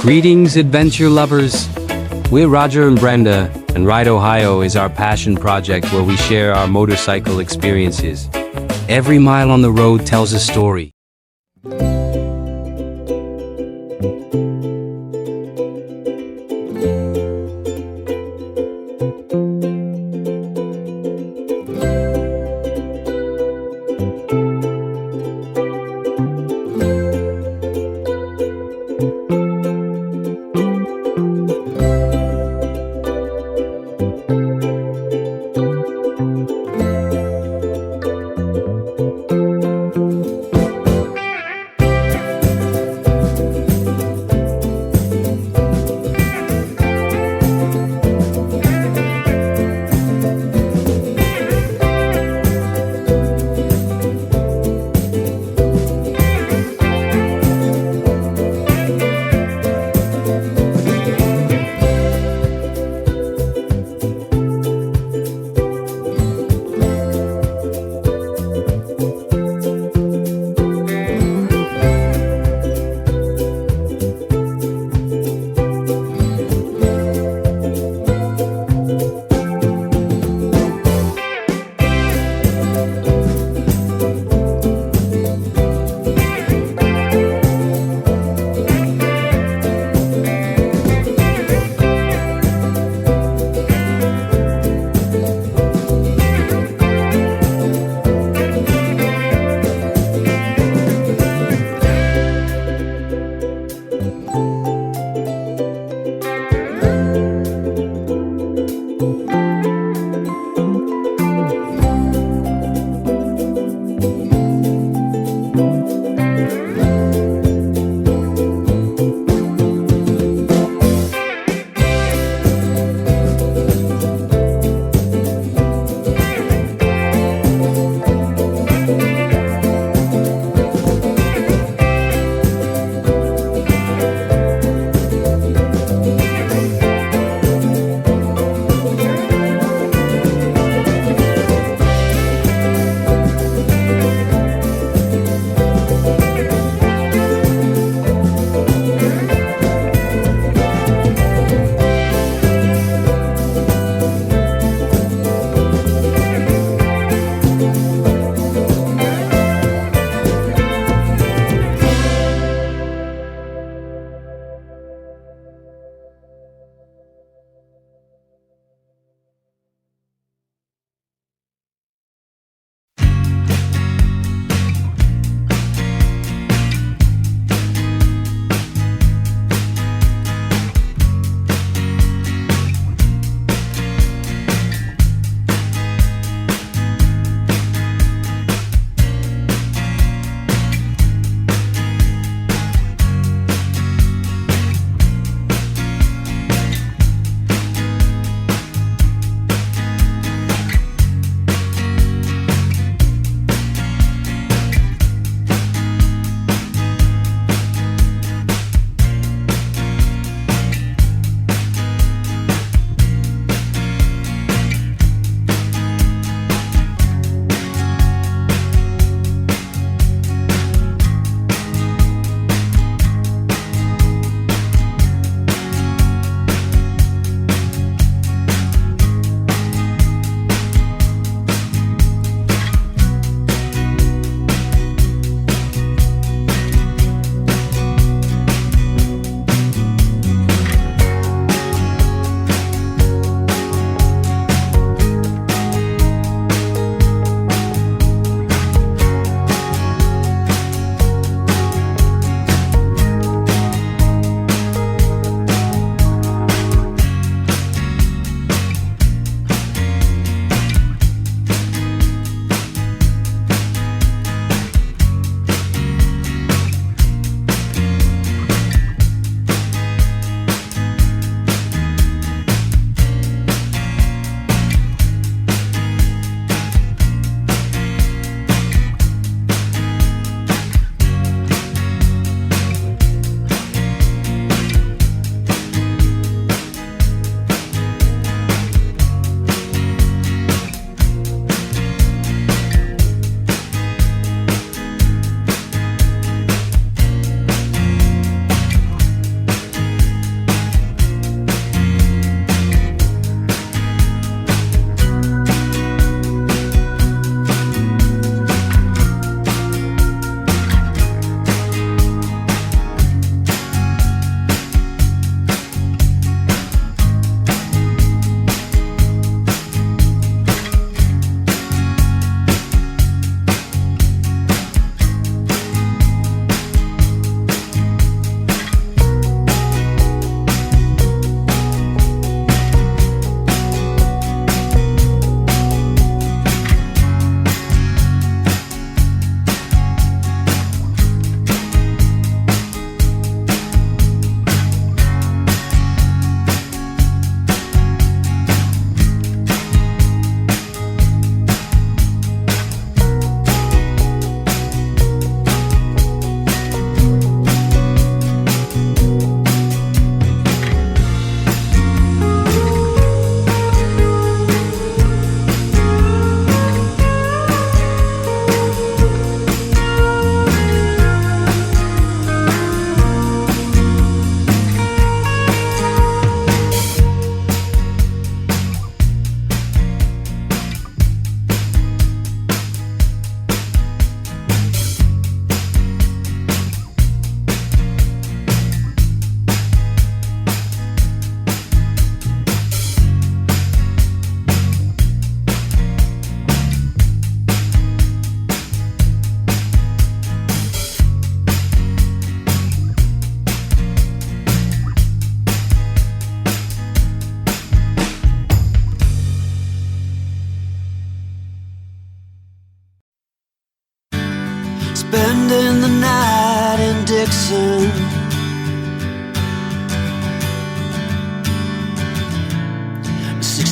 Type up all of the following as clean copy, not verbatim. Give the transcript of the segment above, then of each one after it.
Greetings, adventure lovers. We're Roger and Brenda, and Ride Ohio is our passion project where we share our motorcycle experiences. Every mile on the road tells a story.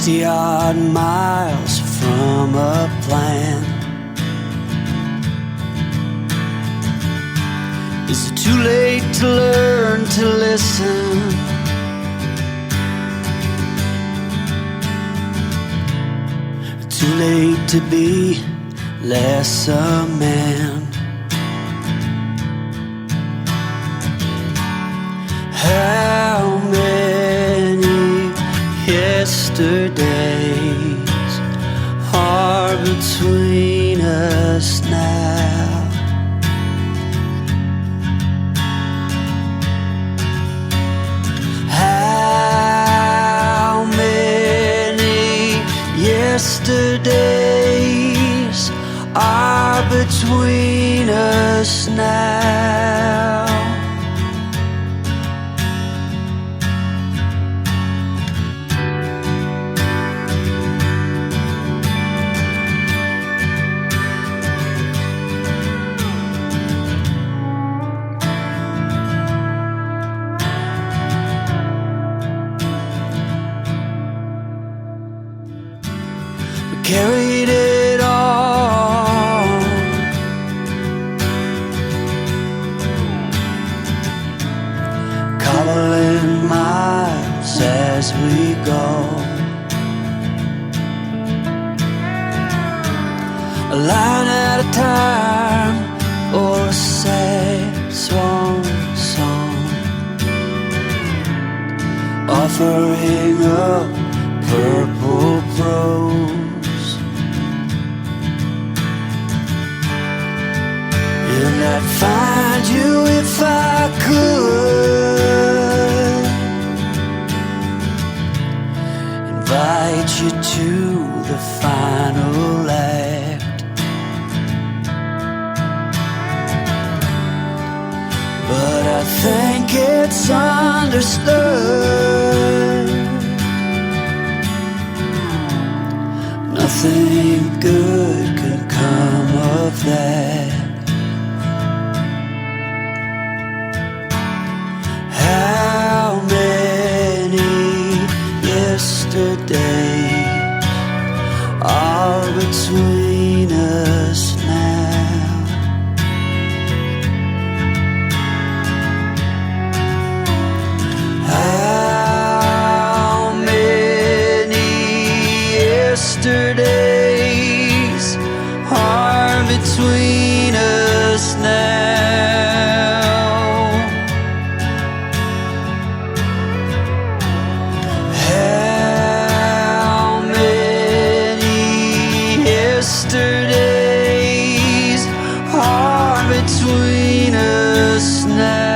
60 odd miles from a plan. Is it too late to learn to listen? Too late to be less a man? How many yesterdays are between us now? How many yesterdays are between us now? Carried it on, cobbling miles as we go, a line at a time, or a sad swan song, offering up purple prose. And I'd find you if I could, invite you to the final act. But I think it's understood nothing good can come of that. How many yesterdays are between us now? How many yesterdays are between us now? Yesterdays are between us now.